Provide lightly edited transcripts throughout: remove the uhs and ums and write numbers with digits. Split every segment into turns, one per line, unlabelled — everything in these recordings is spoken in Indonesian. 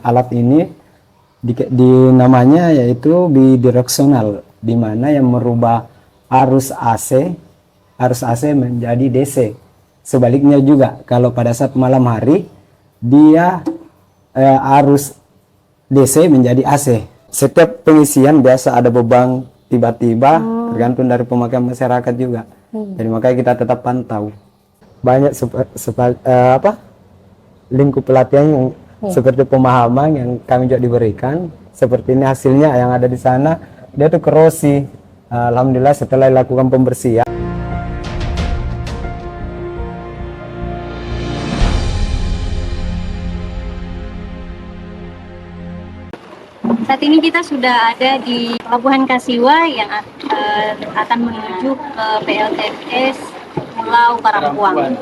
Alat ini namanya yaitu bidireksional, di mana yang merubah arus AC menjadi DC. Sebaliknya juga kalau pada saat malam hari dia arus DC menjadi AC. Setiap pengisian biasa ada beban tiba-tiba, tergantung dari pemakaian masyarakat juga. Jadi makanya kita tetap pantau. Banyak lingkup pelatihan yang seperti pemahaman yang kami juga diberikan. Seperti ini hasilnya yang ada di sana, dia tuh kerosi. Alhamdulillah setelah dilakukan pembersihan.
Saat ini kita sudah ada di Pelabuhan Kasiwa yang akan menuju ke PLTS Pulau Karampuang.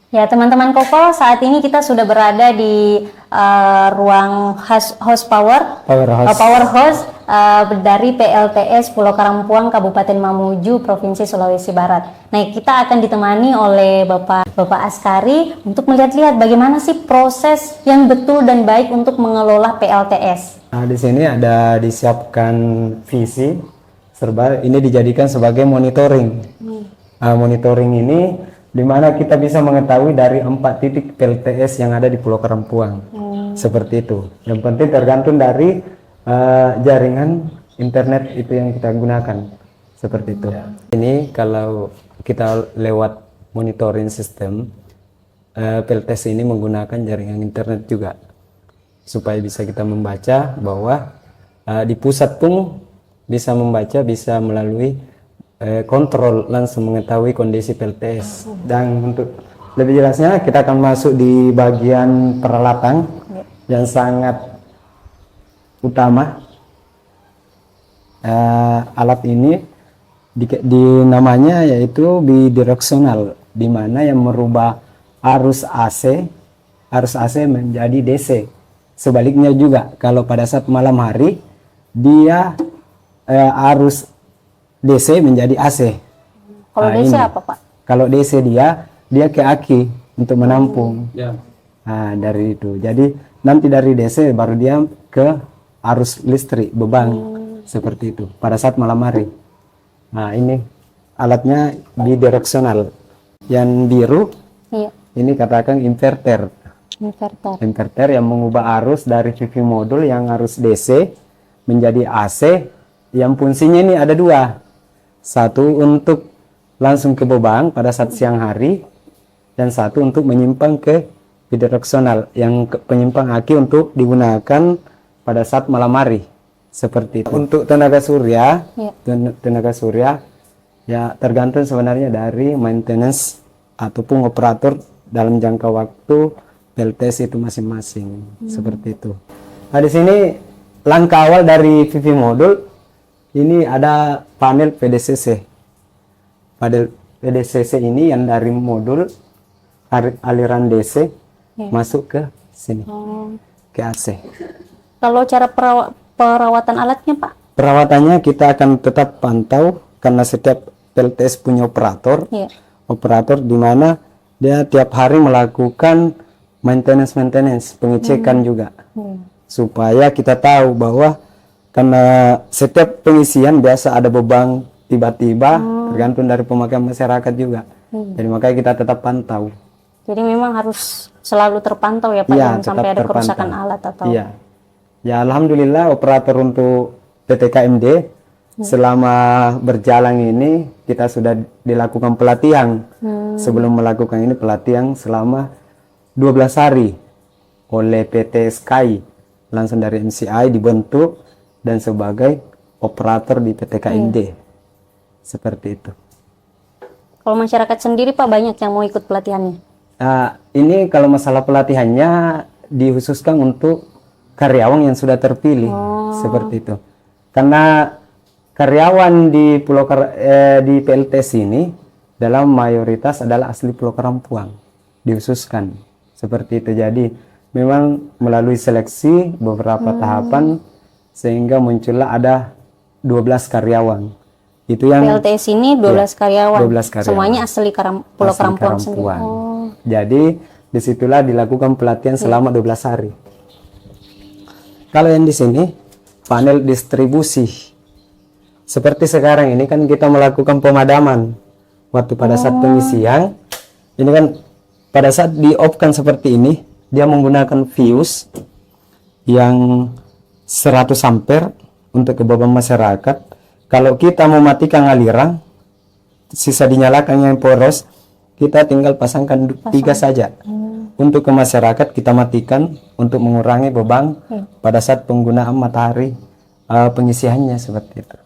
Ya teman-teman Koko, saat ini kita sudah berada di ruang power house dari PLTS Pulau Karampuang, Kabupaten Mamuju, Provinsi Sulawesi Barat. Nah, kita akan ditemani oleh Bapak Askari untuk melihat-lihat bagaimana sih proses yang betul dan baik untuk mengelola PLTS.
Nah, di sini ada disiapkan visi serba ini dijadikan sebagai monitoring. Monitoring ini di mana kita bisa mengetahui dari 4 titik PLTS yang ada di Pulau Karampuang. Seperti itu. Yang penting tergantung dari jaringan internet itu yang kita gunakan. Seperti itu. Ini kalau kita lewat monitoring sistem, PLTS ini menggunakan jaringan internet juga. Supaya bisa kita membaca bahwa di pusat pun bisa membaca, bisa melalui kontrol langsung mengetahui kondisi PLTS. Dan untuk lebih jelasnya kita akan masuk di bagian peralatan yang sangat utama. Alat ini namanya yaitu bidireksional, di mana yang merubah arus AC menjadi DC. Sebaliknya juga kalau pada saat malam hari dia arus DC menjadi AC.
Kalau DC apa Pak?
Kalau DC dia ke aki untuk menampung. Nah, dari itu. Jadi nanti dari DC baru dia ke arus listrik beban seperti itu pada saat malam hari. Nah, ini alatnya bidireksional. Yang biru ini katakan inverter. Inverter yang mengubah arus dari PV modul yang arus DC menjadi AC, yang fungsinya ini ada 2. Satu untuk langsung ke beban pada saat siang hari, dan satu untuk menyimpang ke bidireksional yang penyimpang aki untuk digunakan pada saat malam hari. Seperti itu. Untuk tenaga surya, ya tergantung sebenarnya dari maintenance ataupun operator dalam jangka waktu PLTS itu masing-masing. Seperti itu. Nah, di sini langkah awal dari PV modul ini ada panel PDCC. Panel PDCC ini yang dari modul aliran DC masuk ke sini, ke AC.
Kalau cara perawatan alatnya Pak?
Perawatannya kita akan tetap pantau karena setiap PLTS punya operator. Operator di mana dia tiap hari melakukan maintenance, pengecekan juga. Supaya kita tahu bahwa karena setiap pengisian biasa ada beban tiba-tiba, tergantung dari pemakaian masyarakat juga. Jadi makanya kita tetap pantau.
Jadi memang harus selalu terpantau ya Pak, jangan sampai ada kerusakan alat atau.
Ya alhamdulillah operator untuk PTKMD selama berjalan ini kita sudah dilakukan pelatihan. Sebelum melakukan ini pelatihan selama 12 hari oleh PT SKI, langsung dari MCI dibentuk dan sebagai operator di PTKMD. seperti itu.
Kalau masyarakat sendiri Pak banyak yang mau ikut pelatihannya?
Nah, ini kalau masalah pelatihannya dikhususkan untuk karyawan yang sudah terpilih, seperti itu. Karena karyawan di di PLTS ini dalam mayoritas adalah asli Pulau Karampuang, dikhususkan seperti itu. Jadi memang melalui seleksi beberapa tahapan sehingga muncullah ada 12 karyawan. Itu yang
PLTS ini 12 karyawan.
12 karyawan.
Semuanya asli Pulau
asli
Karampuang
Karampuang.
sendiri.
Jadi disitulah dilakukan pelatihan selama 12 hari. Kalau yang di sini panel distribusi. Seperti sekarang ini kan kita melakukan pemadaman. Waktu pada saat pengisian, ini kan pada saat di off kan seperti ini, dia menggunakan fuse yang 100 ampere untuk ke beban masyarakat. Kalau kita mematikan aliran, sisa dinyalakan yang poros, kita tinggal pasangkan 3 saja. Untuk ke masyarakat kita matikan untuk mengurangi beban pada saat penggunaan matahari pengisiannya seperti itu.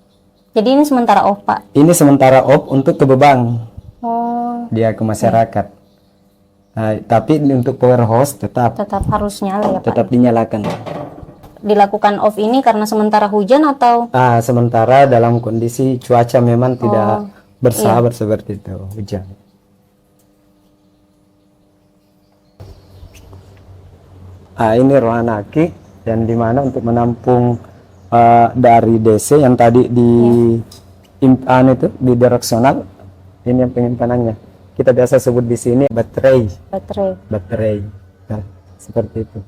Jadi ini sementara off Pak?
Ini sementara off untuk ke beban dia ke masyarakat. Tapi untuk power house tetap
harus nyala ya Pak?
Tetap dinyalakan.
Dilakukan off ini karena sementara hujan atau?
Sementara dalam kondisi cuaca memang tidak bersahabat seperti itu, hujan. Ini ruangan aki dan dimana untuk menampung dari DC yang tadi di itu di direksional, ini yang penyimpanannya. Kita biasa sebut di sini baterai. Nah, seperti itu.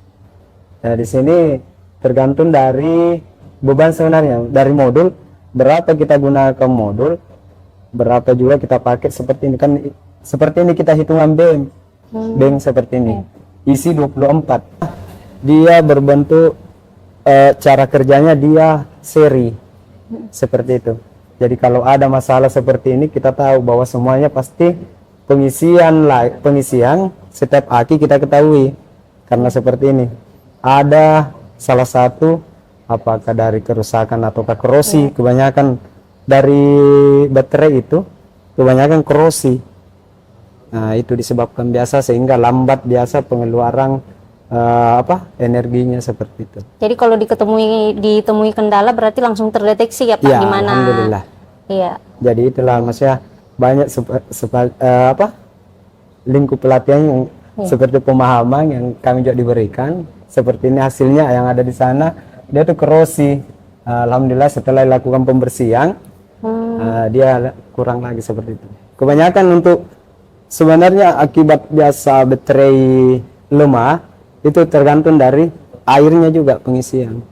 Nah, di sini tergantung dari beban sebenarnya dari modul, berapa kita gunakan modul, berapa juga kita pakai. Seperti ini kan, seperti ini kita hitungan BEM seperti ini, isi 24. Dia berbentuk cara kerjanya dia seri seperti itu. Jadi kalau ada masalah seperti ini, kita tahu bahwa semuanya pasti pengisian setiap aki kita ketahui. Karena seperti ini ada salah satu apakah dari kerusakan atau korosi, kebanyakan dari baterai itu kebanyakan korosi. Nah, itu disebabkan biasa sehingga lambat biasa pengeluaran energinya seperti itu.
Jadi kalau ditemui kendala berarti langsung terdeteksi ya Pak,
ya,
di mana?
Alhamdulillah.
Iya.
Jadi itulah maksudnya banyak lingkup pelatihan yang seperti pemahaman yang kami juga diberikan. Seperti ini hasilnya yang ada di sana, dia tuh korosi. Alhamdulillah setelah dilakukan pembersihan, dia kurang lagi seperti itu. Kebanyakan untuk sebenarnya akibat biasa baterai lemah itu tergantung dari airnya juga pengisian.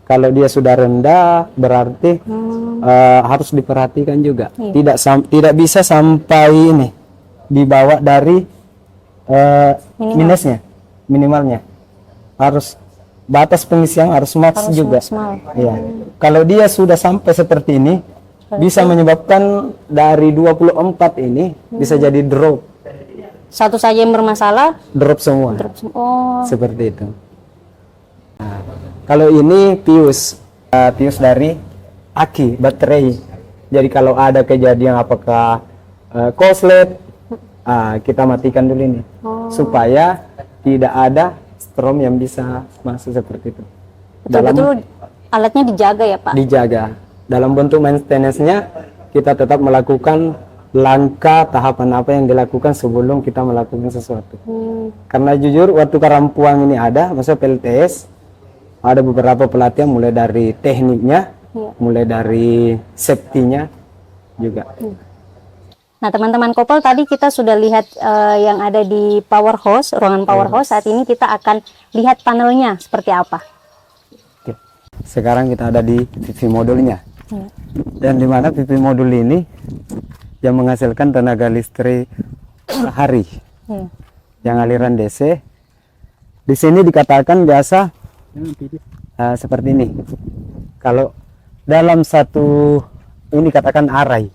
Kalau dia sudah rendah berarti harus diperhatikan juga. Tidak bisa sampai ini dibawa dari minimalnya. Harus batas pengisian harus max juga. Ya. Kalau dia sudah sampai seperti ini bisa menyebabkan dari 24 ini bisa jadi drop.
Satu saja yang bermasalah
drop semua. Seperti itu. Nah, kalau ini fuse dari aki baterai. Jadi kalau ada kejadian apakah korslet, kita matikan dulu ini supaya tidak ada strom yang bisa masuk seperti itu.
Betul-betul alatnya dijaga ya Pak?
Dijaga. Dalam bentuk maintenance-nya kita tetap melakukan langkah tahapan apa yang dilakukan sebelum kita melakukan sesuatu. Karena jujur waktu Karampuang ini ada, masa PLTS ada beberapa pelatihan mulai dari tekniknya, mulai dari safety-nya juga.
Nah teman-teman Kopel, tadi kita sudah lihat yang ada di power house, ruangan power house. Saat ini kita akan lihat panelnya seperti apa.
Oke. Sekarang kita ada di PV modulnya. Dan di mana PV modul ini yang menghasilkan tenaga listrik per hari, yang aliran DC. Di sini dikatakan biasa seperti ini. Kalau dalam satu ini katakan arai.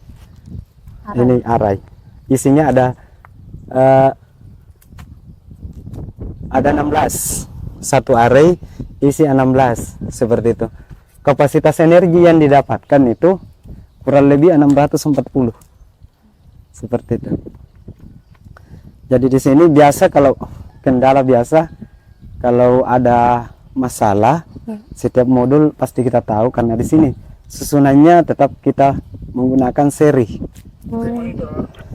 Ini arai. Isinya ada 16. Satu arai isi 16 seperti itu. Kapasitas energi yang didapatkan itu kurang lebih 640 seperti itu. Jadi di sini biasa kalau kendala biasa kalau ada masalah setiap modul pasti kita tahu karena di sini susunannya tetap kita menggunakan seri.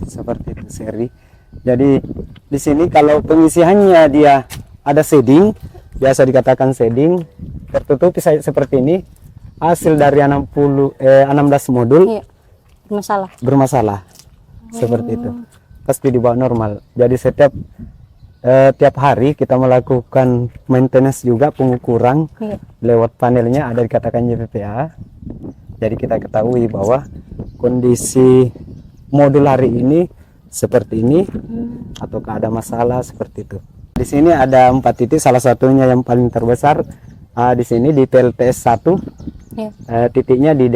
Seperti itu seri. Jadi di sini kalau pengisiannya dia ada shading, biasa dikatakan shading, tertutupi seperti ini, hasil dari 16 modul bermasalah. Seperti itu. Pasti di bawah normal. Jadi tiap hari kita melakukan maintenance juga pengukuran lewat panelnya ada dikatakan JPPA. Jadi kita ketahui bahwa kondisi modul hari ini seperti ini ataukah ada masalah seperti itu. Di sini ada 4 titik, salah satunya yang paling terbesar di sini di PLTS 1. Titiknya di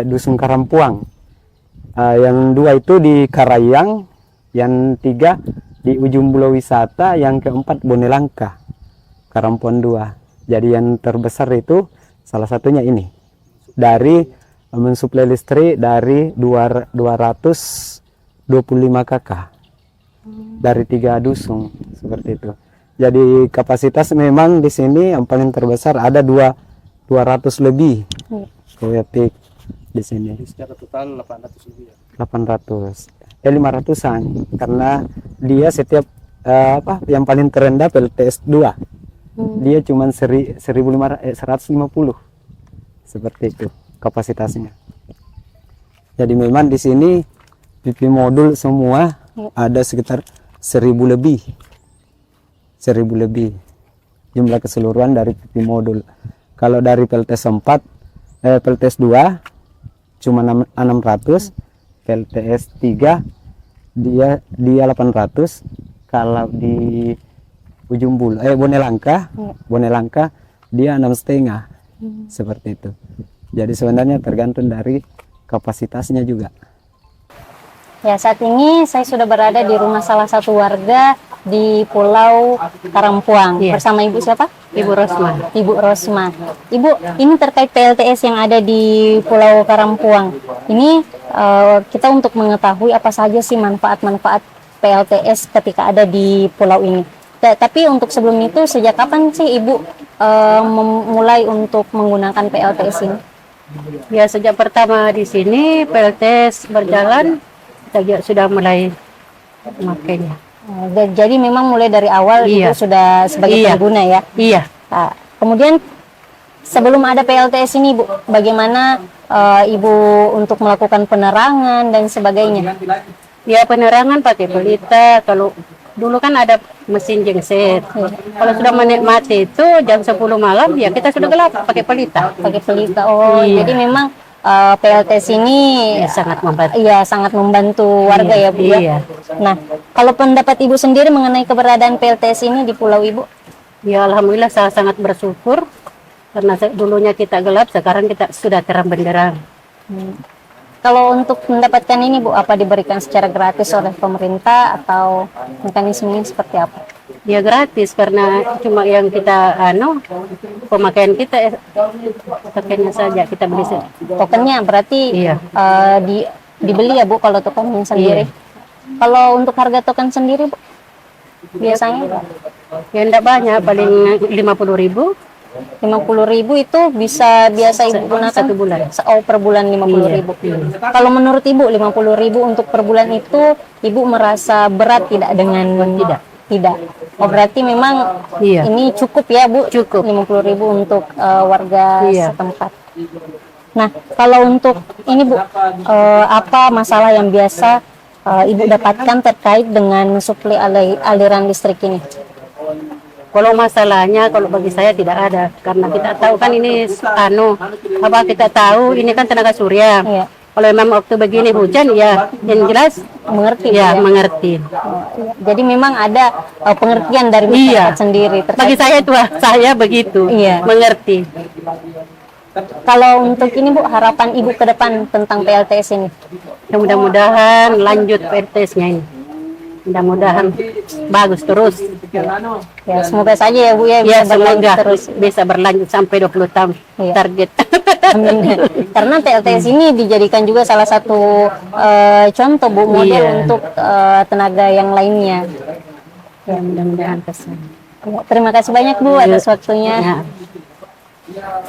Dusun Karampuang. Yang 2 itu di Karayang, yang 3 di ujung Pulau Wisata, yang keempat Bonelangka, Karampuang 2. Jadi yang terbesar itu salah satunya ini. Dari mensuplai listrik dari 225 KK dari 3 dusun seperti itu. Jadi kapasitas memang di sini yang paling terbesar ada 200 lebih peak di sini.
Secara total 800 lebih ya.
500-an karena dia setiap yang paling terendah PLTS 2 dia cuma 150 seperti itu kapasitasnya. Jadi memang di sini PP modul semua ada sekitar 1000 lebih jumlah keseluruhan dari PP modul. Kalau dari PLTS 4 PLTS 2 cuma 600, PLTS 3 dia 800. Kalau di ujung Bonelangka dia 6,5 seperti itu. Jadi sebenarnya tergantung dari kapasitasnya juga.
Ya, saat ini saya sudah berada di rumah salah satu warga di Pulau Karampuang bersama Ibu siapa?
Ibu Rosma.
Ibu Rosma. Ibu, ini terkait PLTS yang ada di Pulau Karampuang. Ini kita untuk mengetahui apa saja sih manfaat-manfaat PLTS ketika ada di pulau ini. Tapi untuk sebelum itu, sejak kapan sih Ibu memulai untuk menggunakan PLTS ini?
Ya, sejak pertama di sini PLTS berjalan, kita sudah mulai memakainya.
Jadi memang mulai dari awal Ibu sudah sebagai pengguna ya? Iya. Nah, kemudian sebelum ada PLTS ini Bu, bagaimana Ibu untuk melakukan penerangan dan sebagainya?
Ya, penerangan pakai pelita. Kalau dulu kan ada mesin genset. Kalau sudah menikmati itu jam 10 malam ya kita sudah gelap pakai pelita.
Pakai pelita. Oh, jadi memang PLTS ini
sangat membantu.
Iya, sangat membantu warga ya Bu ya. Nah, kalau pendapat Ibu sendiri mengenai keberadaan PLTS ini di pulau Ibu?
Ya, alhamdulillah saya sangat bersyukur karena dulunya kita gelap, sekarang kita sudah terang benderang.
Kalau untuk mendapatkan ini Bu, apa diberikan secara gratis oleh pemerintah atau mekanismenya seperti apa?
Ya gratis karena cuma yang kita pemakaian kita tokennya saja kita beli.
Tokennya berarti dibeli ya Bu kalau tokennya sendiri. Kalau untuk harga token sendiri Bu, biasanya?
Ya enggak banyak, paling 50.000.
50.000 itu bisa biasa Ibu gunakan
1 bulan.
Oh, per bulan 50.000. Kalau menurut Ibu 50.000 untuk per bulan itu Ibu merasa berat tidak dengan tidak? Oh, berarti memang ini cukup ya Bu? Cukup 50.000 untuk warga setempat. Nah, kalau untuk ini Bu, apa masalah yang biasa Ibu dapatkan terkait dengan suplai aliran listrik ini?
Kalau masalahnya, kalau bagi saya tidak ada, karena kita tahu kan ini kita tahu ini kan tenaga surya. Kalau memang waktu begini hujan ya, yang jelas
mengerti.
Mengerti.
Jadi memang ada pengertian dari masyarakat sendiri.
Bagi saya itu saya begitu, mengerti.
Kalau untuk ini Bu, harapan Ibu ke depan tentang PLTS ini?
Mudah-mudahan lanjut PLTS-nya ini. Mudah-mudahan bagus terus.
Ya, semoga saja ya Bu ya bisa berlanjut terus.
Bisa berlanjut sampai 20 tahun target.
Amin. Karena PLTS ini dijadikan juga salah satu contoh Bu, model untuk tenaga yang lainnya.
Ya, mudah-mudahan kesan.
Ya, terima kasih banyak Bu atas waktunya.
Ya.